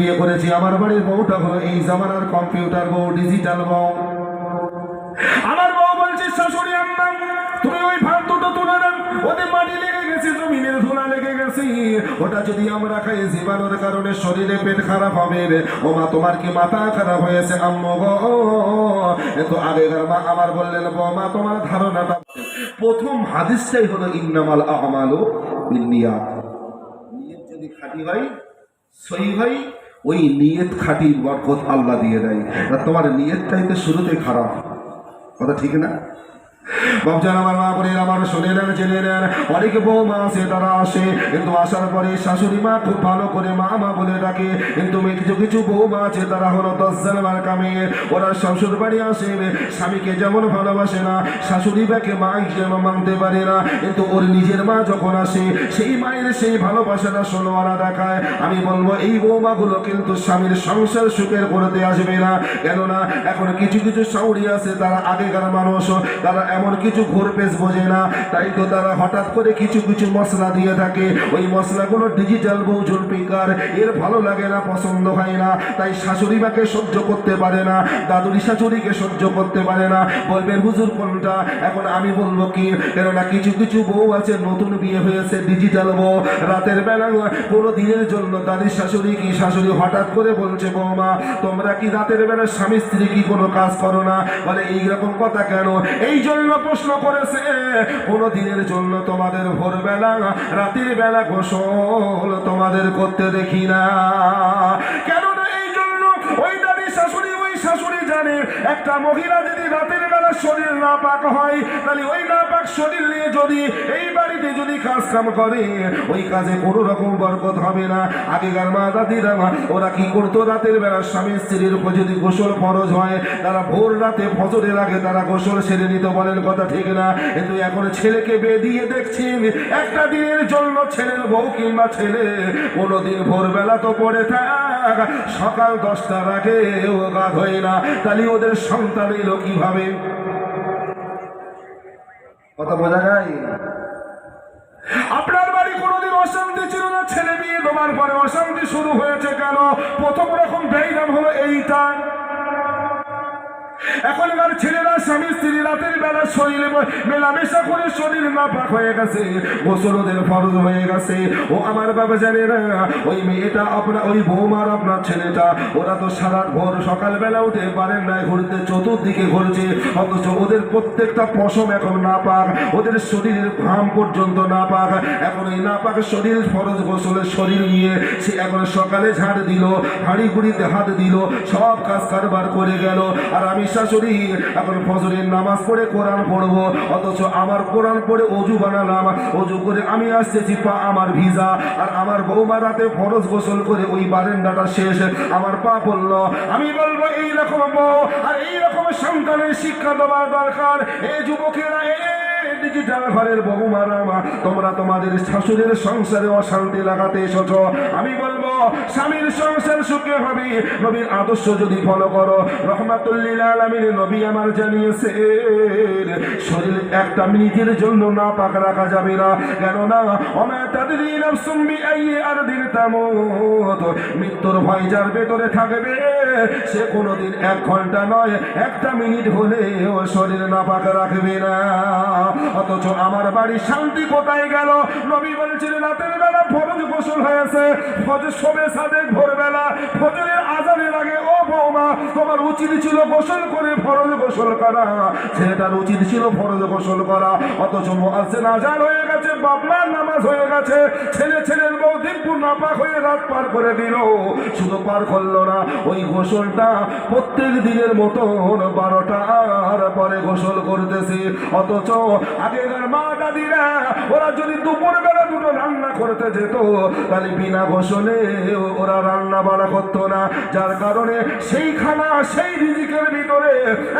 বিয়ে করেছি, আমার বাড়ির বউটা হলো এই জামানার কম্পিউটার বউ, ডিজিটাল বউ। আমার বউ বলছে, শাশুড়ি আম্মা তুমি ওই ফালতুটা তুলে দেন, ওতে মাটি লেগে গেছে, জমিনের ধুলা লেগে গেছে, ওটা যদি আমরা খাই জীবাণুর কারণে শরীরে পেট খারাপ হবে। ও মা, তোমার কি মাথা খারাপ হয়েছে আম্মু গো? এত আগেকার মা আমার বললেন, বৌমা তোমার ধারণাটা, প্রথম হাদিসটাই হলো ইন্নামাল আমালু বিন্নিয়াত। নিয়ত যদি খাঁটি হয়, সহি হয়, ওই নিয়ত খাঁটির বরকত আল্লাহ দিয়ে দেয়। আর তোমার নিয়তটাই তো শুরুতে খারাপ, কথা ঠিক না? বাবজান আমার মা বোনের আমার শুনে নেন, জেনে নেন, অনেক বৌমা আছে তারা আসে, কিন্তু আসার পরে শাশুড়ি মা খুব ভালো করে মা মা বলে ডাকে, কিন্তু কিছু কিছু বৌমা আছে তারা হলো 10 জন মার্কা মেয়ে। ওরা শ্বশুর বাড়ি আসে, স্বামীকে যেমন ভালোবাসে না, শাশুড়ি মাকে মা হিসেবে মানতে পারে না, কিন্তু ওর নিজের মা যখন আসে সেই মায়ের সেই ভালোবাসাটা ষোলোয়ারা দেখায়। আমি বলবো এই বৌমাগুলো কিন্তু স্বামীর সংসার সুখের করতে আসবে না। কেননা এখন কিছু কিছু শাশুড়ি আছে তারা আগেকার মানুষ, তারা এমন কিছু ঘোরপেশ বোঝে না, তাই তো তারা হঠাৎ করে কিছু কিছু মশলা দিয়ে থাকে। ওই মশলাগুলো ডিজিটাল বউ জুলপিকার, এর ভালো লাগে না, পছন্দ হয় না, তাই শাশুড়ি মাকে সহ্য করতে পারে না, দাদুরি শাশুড়িকে সহ্য করতে পারে না। বলবেন হুজুর কোনটা? এখন আমি বলবো কি, কেননা কিছু কিছু বউ আছে নতুন বিয়ে হয়েছে, ডিজিটাল বউ, রাতের বেলা কোনো দিনের জন্য দাদির শাশুড়ি কি শাশুড়ি হঠাৎ করে বলছে, বৌমা তোমরা কি রাতের বেলা স্বামী স্ত্রী কি কোনো কাজ করো না? বলে এইরকম কথা কেন? এই জন্য প্রশ্ন করেছে, কোনো দিনের জন্য তোমাদের ভোরবেলা রাতের বেলা গোসল তোমাদের করতে দেখি না। কেননা এই জন্য ওই দাদি শাশুড়ি, ওই শাশুড়ি জানে একটা মহিলা যদি রাতের বেলা শরীর না পাক হয়, তাহলে ওই না পাক শরীর নিয়ে যদি এই বাড়িতে যদি কাজ কাম করে, ওই কাজে কোনো রকম বরকত হবে না। আগেকার মা দাদিরা ওরা কি করতো, রাতের বেলা স্বামী স্ত্রীর উপর যদি গোসল ফরজ হয়, তারা ভোর রাতে ফজরের আগে তারা গোসল সেরে নিতে, বলেন কথা ঠিক না? কিন্তু এখন ছেলেকে বিয়ে দিয়ে দেখছেন, একটা দিনের জন্য ছেলের বউ কিংবা ছেলে কোনোদিন ভোরবেলা তো পড়ে থাক, সকাল 10টার আগে ও গাধ হয় না, তাহলে ওদের সন্তান এলো কিভাবে? কথা বোঝা যায়? আপনার বাড়ি কোনোদিন অশান্তি ছিল না, ছেলে বিয়ে দেওয়ার পরে অশান্তি শুরু হয়েছে কেন? প্রথম রকম ব্যয়দাম হলো এইটা। এখনকার ছেলেরা স্বামী স্ত্রী রাতের বেলা শরীরে মেলামেশা করে শরীর নাপাক হয়ে গেছে, গোসল ওদের ফরজ হয়ে গেছে। ও আমার বাবা জানে না, ওই মেয়েটা আপনার ওই বৌমার আপনার ছেলেটা, ওরা তো সারা ভোর সকালবেলা উঠে বারান্দায় ঘুরতে, চতুর্দিকে ঘুরছে, অথচ ওদের প্রত্যেকটা পশম এখন নাপাক, ওদের শরীরের ঘাম পর্যন্ত নাপাক। এখন ওই নাপাক শরীর ফরজ গোসলের শরীর নিয়ে সে এখন সকালে ঝাড় দিল, হাঁড়ি গুড়িতে হাত দিল, সব কাজ কারবার করে গেল। আর আমি শাশুড়ি এখন ফজরের নামাজ পড়ে কোরআন পড়বো, অথচ আমার কোরআন পড়ে অজু বানালাম, অজু করে আমি আসতেছি, পা আমার ভিজা, আর আমার বৌমা রাতে ফরজ গোসল করে ওই বারান্দাটা শেষ, আমার পা পড়লো। আমি বলবো এইরকম বউ আর এইরকম সন্তানের শিক্ষা দেওয়ার দরকার। এই যুবকেরা, ডিজিটাল ঘরের বৌমারা, তোমরা তোমাদের শাশুড়ির সংসারে অশান্তি লাগাতে এসেছ। আমি বলবো স্বামীর সংসার সুখে হবে নবীর আদর্শ যদি ফলো করো। রহমাতুল্লিল আলামিন নবী আমার জানিয়েছে, শরীর একটা মিনিটের জন্য না পাক রাখা যাবে না। কেননা ওমা তাদরি নাফসুম বিআইয়ি আরদিন তামুত, মৃত্যুর ভয় যার ভেতরে থাকবে সে কোনোদিন 1 ঘন্টা নয়, একটা মিনিট হলেও শরীর না পাক রাখবে না। অথচ আমার বাড়ির শান্তি কোথায় গেল? নবী বলেছেন রাতের বেলা ফরজ গোসল হয়েছে, ফজর শোবে সাদেক ভোরবেলা ফজরের আজানের আগে, ও বৌমা তোমার উচিত ছিল গোসল করে ফরজ গোসল করা, ছেলেটার উচিত ছিল ফরজ গোসল করা। অথচ মুয়াজ্জিন আজান হয়ে গেছে, বাপমার নামাজ হয়ে গেছে, ছেলের বউ দিনপুর নাপাক হয়ে রাত পার করে দিল। শুধু পার করলো না, ওই গোসলটা প্রত্যেক দিনের মতো 12টার পরে গোসল করতেছে। অথচ আগেকার মা দাদিরা ওরা যদি দুপুর বেলা দুটো রান্না করতে যেত, তাহলে বিনা গোসলে ওরা রান্না বাড়া করতো না, যার কারণে সেই খানা সেই রিজিকের ভিতরে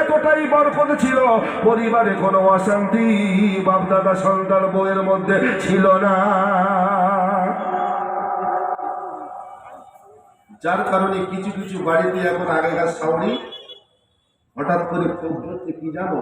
এতটাই বরকত ছিল, পরিবারে কোনো অশান্তি বাপদাদা সন্তান বউয়ের মধ্যে ছিল না। যার কারণে কিছু কিছু বাড়িতে এখন আগেকার শাশুড়ি হঠাৎ করে ক্ষোভ ধরছে কি জানো,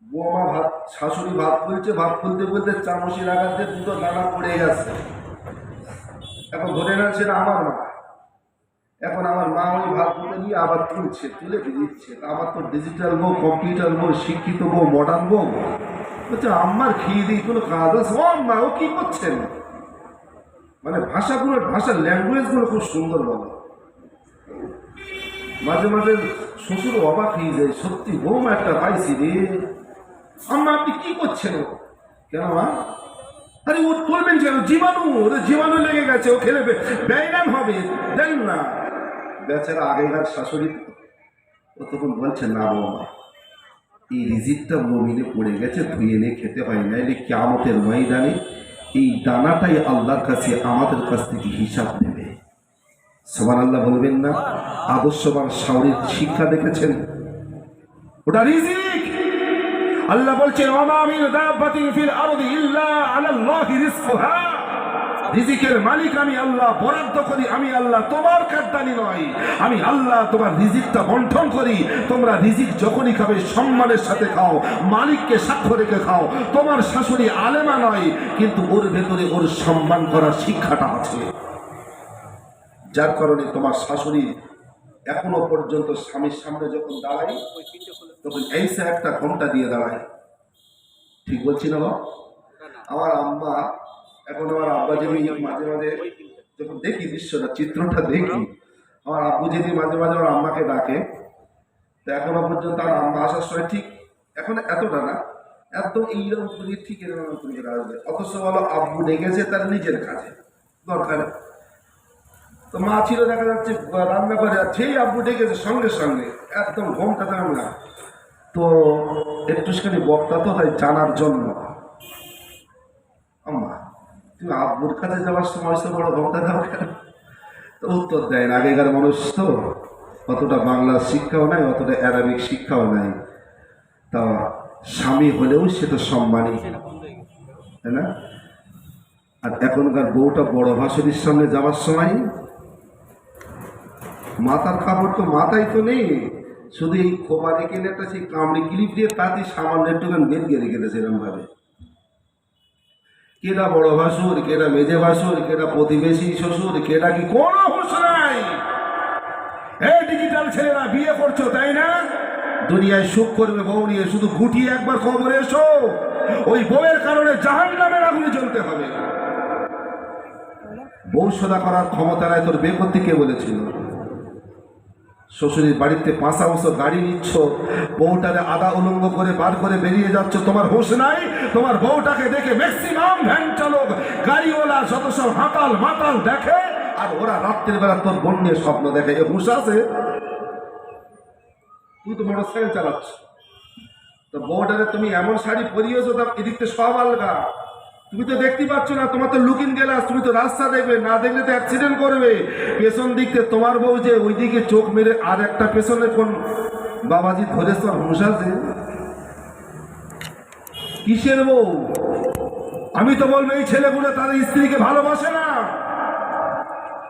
বৌমা ভাত, শাশুড়ি ভাত বলছে, ভাত খুলতে বলতে চামচি লাগাতে দুটো দানা পড়ে গেছে, এখন ধরে নেন সেটা আমার মা, এখন আমার মা ওই ভাত তুলে নিয়ে আবার তুলে দিচ্ছে। আমার তো ডিজিটাল বউ, কম্পিউটার বউ, শিক্ষিত বউ, মডার্ন বউ। বলছে আমার খেয়ে দিই কোনো কাজ আছে? ও মা, ও কি করছেন? মানে ভাষার ল্যাঙ্গুয়েজগুলো খুব সুন্দর বলে। মাঝে মাঝে শ্বশুর অবাক হয়ে যায়, সত্যি বৌমা একটা পাইছি রে। আম্মা আপনি কি করছেন? কেন মা? আরে ও তুলবেন কেন? জীবাণু লেগে গেছে, ও খেলে ব্যায়াম হবে, দেন না। বেচারা আগেকার শাশুড়ি ও তখন বলছে, না বৌমা, এই রিজিকটা জমিনে পড়ে গেছে, ধুয়ে নিয়ে খেতে হয়, নাইলে কিয়ামতের ময়দানে এই দানাটাই আল্লাহর কাছে আমাদের কাছ থেকে হিসাব নেবে। সুবহানাল্লাহ বলবেন না? আদর্শবান শাওরির শিক্ষা দেখেছেন? ওটা রিজিক। আল্লাহ বলছেন, ওয়া মিন দাব্বাতিন ফিল আরদি ইল্লা আলাল্লাহি রিজকুহা। রিজিকের মালিক আমি আল্লাহ, বরাদ্দ করি আমি আল্লাহ, তোমার কারদানি নয়। আমি আল্লাহ তোমার রিজিকটা বন্টন করি। তোমরা রিজিক যখনই খাবে সম্মানের সাথে খাও, মালিককে সাক্ষ্য রেখে খাও। তোমার শাশুড়ি আলেমা নয়, কিন্তু ওর ভেতরে ওর সম্মান করার শিক্ষাটা আছে, যার কারণে তোমার শাশুড়ি এখনো পর্যন্ত স্বামীর সামনে যখন দাঁড়াই তখন এইসে একটা ঘন্টা দিয়ে দাঁড়ায়। ঠিক বলছি না বাবা? আমার আম্মা, এখন আমার আব্বা যদি মাঝে মাঝে যখন দেখি দৃশ্যটা, চিত্রটা দেখি, আমার আব্বু যদি মাঝে মাঝে আমার আম্মাকে ডাকে, তো এখনো পর্যন্ত আমার আম্মা আসার সময় ঠিক এখন এতটা না, একদম এইরকম করে ঠিক এরকম করে আসবে। অথচ বলো আব্বু ডেকেছে তার নিজের কাজে দরকার। তো মা ছিল দেখা যাচ্ছে রান্না করে, সেই আব্বু ডেকেছে সঙ্গে সঙ্গে একদম ঘুমটা দেয় না। তো একটুখানি বক্তা তো তাই জানার জন্য, আম্মা তুমি আব্বুর কাছে যাওয়ার সময় তো বড় ঘুমটা দাও কেন? তো উত্তর দেয় না। আগেকার মানুষ তো অতটা বাংলা শিক্ষাও নাই, অতটা অ্যারাবিক শিক্ষাও নাই। তা স্বামী হলেও সে তো সম্মানী, তাই না? আর এখনকার বউটা বড় ভাসুরির সামনে যাওয়ার সময় মাথার কাপড় তো মাথায় তো নেই, শুধু এই খোপা রেখে একটা সেই কামড়ে ক্লিপ দিয়ে তাতে সামান্য একটুখানি বেরিয়ে রেখে দেয় সেরকম ভাবে। কেটা বড় ভাসুর, কেটা মেজে ভাসুর, কেটা প্রতিবেশী শ্বশুর, কেটা কি কোনো হুঁশ নাই। এই ডিজিটাল ছেলেরা বিয়ে করছো তাই না? দুনিয়ায় সুখ করবে বউ নিয়ে, শুধু গুটিয়ে একবার খবর এসো, ওই বউয়ের কারণে জাহান্নামের আগুনে জ্বলতে হবে। বউ সদা করার ক্ষমতা নাই তোর, বিয়ে করতে কে বলেছিল? শ্বশুরের বাড়িতে 5 বছর গাড়ি নিচ্ছ, বউটারে আদা উলঙ্গ করে বার করে বেরিয়ে যাচ্ছ, তোমার হুঁশ নাই? তোমার বউটাকে দেখে ম্যাক্সিমাম ভ্যান চালক, গাড়িওয়ালা যত সব হাতাল মাতাল দেখে, আর ওরা রাত্রের বেলা তোর বোন নিয়ে স্বপ্ন দেখে। এ হুঁশ আছে? তুই তো মোটর সাইকেল চালাচ্ছ, তো বউটারে তুমি এমন শাড়ি পরিয়েছো, তা এদিকতে সব আলগা, তুমি তো দেখতে পাচ্ছ না, তোমার তো লুকিং গ্লাস, তুমি তো রাস্তা দেখবে, না দেখলে তো অ্যাক্সিডেন্ট করবে। পেছন দিকতে তোমার বউ যে ওইদিকে চোখ মেরে আর একটা পেছনে কোন বাবাজি ধরে, তোর হুঁশ আছে? কিসের বউ? আমি তো বলবো এই ছেলেগুলো তাদের স্ত্রীকে ভালোবাসে না।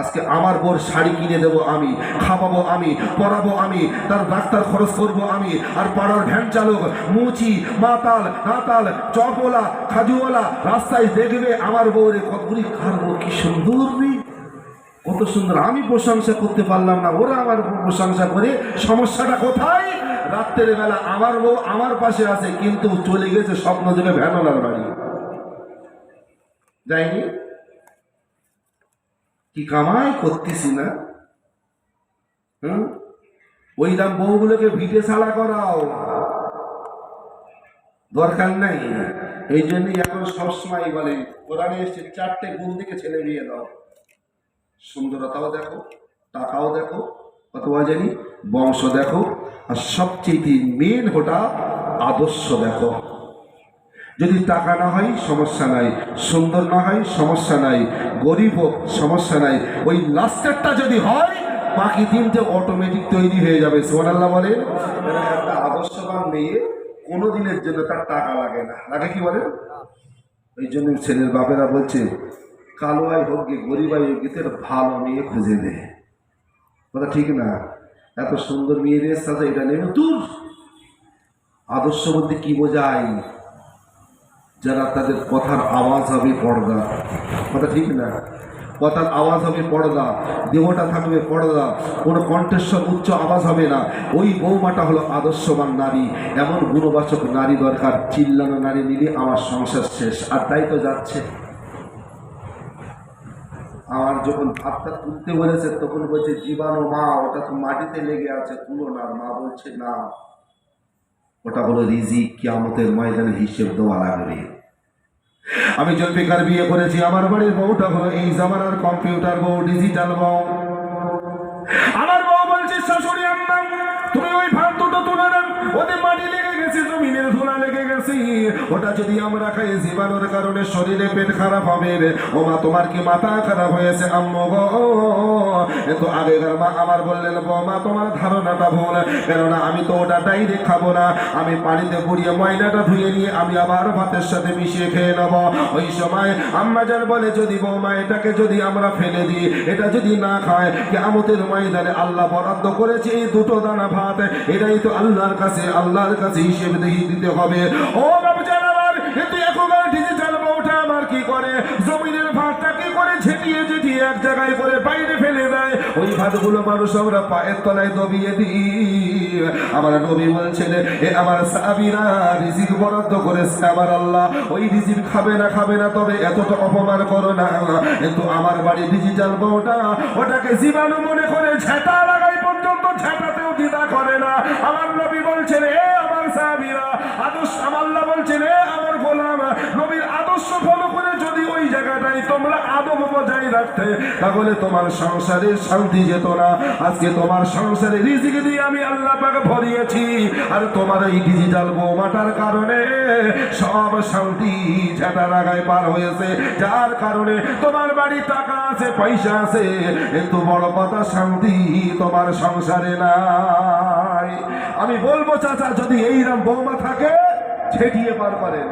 আজকে আমার বোর শাড়ি কিনে দেবো আমি, খাওয়াবো আমি, পরাবো আমি, তার ডাক্তার খরচ করবো আমি, আর পাড়ার ভ্যান চালক, মুচি, মাতাল, নাতাল, চপওয়ালা, খাজুওয়ালা রাস্তায় দেখবে আমার বউরে কতগুলি খাবো, কি সুন্দর রে, কত সুন্দর। আমি প্রশংসা করতে পারলাম না, ওরা আমার প্রশংসা করে। সমস্যাটা কোথায়? রাত্রের বেলা আমার বউ আমার পাশে আছে, কিন্তু চলে গেছে স্বপ্ন দেখে ভ্যানওয়ালার বাড়ি, যায়নি। কি কামাই করতেছি না? ওই দাম বউগুলোকে ভিটে ছাড়া করাও দরকার নাই। এই জন্যই এখন সবসময় বলে কোরআনে এসছে 4টে গুণ দিকে ছেলে বিয়ে দাও। সুন্দরতাও দেখো, টাকাও দেখো, অথবা জানি বংশ দেখো, আর সবচেয়ে মেন ওটা আদর্শ দেখো। যদি টাকা না হয় সমস্যা নাই, সুন্দর না হয় সমস্যা নাই, গরিব হোক সমস্যা নাই, ওই লাস্টেরটা যদি হয় বাকি 3টে অটোমেটিক তৈরি হয়ে যাবে। সুবহানাল্লাহ বলেন। একটা আদর্শবান মেয়ে কোনো দিনের জন্য তার টাকা লাগে না, লাগে কি বলেন? ওই জন্য ছেলের বাপেরা বলছে কালো আয় হোক গে গরিব আয় হোক গীতের ভালো মেয়ে খুঁজে দে। কথা ঠিক না? এত সুন্দর মেয়েদের সাথে এটা নেবে দূর। আদর্শ বলতে কি বোঝায়? যারা তাদের কথার আওয়াজ হবে পর্দা। কথা ঠিক না? কথার আওয়াজ হবে পর্দা, দেহটা থাকবে পর্দা, কোনো কণ্ঠস্বর উচ্চ আওয়াজ হবে না। ওই বৌমাটা হলো আদর্শবান নারী। এমন গুণবাচক নারী দরকার, চিল্লানো নারী নিলে আমার সংসার শেষ। আর তাই তো যাচ্ছে। আমার যখন ভাতটা তুলতে বলেছে তখন বলছে জীবাণু মা, ওটা তো মাটিতে লেগে আছে, তুলো না। মা বলছে না, ওটা হলো রিজিক, কিয়ামতের ময়দানে হিসেব দেওয়া লাগবে। আমি জলফিকার বিয়ে করেছি, আমার বাড়ির বউটা হলো এই জামানার কম্পিউটার বউ, ডিজিটাল বউ। আমার বউ বলছে শাশুড়ি আম্মা তুমি ওই ভাত দুটো তুলে দেন, ওতে মাটি লেগে গেছে, জমিনের ধুলা লেগে গেছে, ওটা যদি আমরা খাই জীবাণুর কারণে শরীরে পেট খারাপ হবে। ও মা তোমার কি মাথা খারাপ হয়েছে আম্মু গো? কিন্তু আগেকার মা আমার বললেন বৌমা তোমার ধারণাটা ভুল, কেননা আমি তো ওটা ডাইরেক্ট খাবো না, আমি পানিতে পুড়িয়ে ময়লাটা ধুয়ে নিয়ে আমি আবার ভাতের সাথে মিশিয়ে খেয়ে নেবো। ওই সময় আম্মাজান বলে যদি বৌমা এটাকে যদি আমরা ফেলে দিই, এটা যদি না খায়, কিয়ামতের ময়দানে আল্লাহ বরাদ্দ করেছে এই দুটো দানা ভাত, এটাই তো আল্লাহর কাছে হিসেব দিতে হবে। ও বাবুজান আমার, কিন্তু এখনকার ডিজিটাল বউটা আমার কি করে, জমিনের ভাতটা কি করে ঝেঁটিয়ে ঝেঁটিয়ে এক জায়গায় করে বাইরে ফেলে দেয়। ওই ভাতগুলো মানুষ আমরা পায়ের তলায় দবিয়ে দিই। আমার নবী বলছেন এ আমার সাহাবীরা রিজিক বরাদ্দ করেছে আমার আল্লাহ, ওই রিজিক খাবে না, তবে এতটা অপমান করো না। কিন্তু আমার বাড়ি ডিজিটাল বউটা ওটাকে জীবাণু মনে করে ঝেঁটা লাগাই পর্যন্ত ঝেঁটাতেও দ্বিধা করে না। আমার নবী বলছেন এ আমার সাহাবীরা আদর্শ, আমার আল্লাহ বলছেন এ আমার গোলাম, নবীর আদর্শ ফলো করে যদি ওই জায়গাটাই তোমরা আদব বজায় রাখতে, তাহলে তোমার সংসারে শান্তি যেত না। আজকে তোমার সংসারে রিজিক দিয়ে আমি আল্লাহ পাক ভরিয়েছি, আর তোমার এই ডিজিটাল বৌমাটার কারণে সব শান্তি ঝাঁটা লাগায় পার হয়েছে। যার কারণে তোমার বাড়ি টাকা আছে, পয়সা আছে, কিন্তু বড় কথা শান্তি তোমার সংসারে নাই। আমি বলবো চাচা যদি এইরকম বৌমা থাকে ছেটিয়ে পার করেন।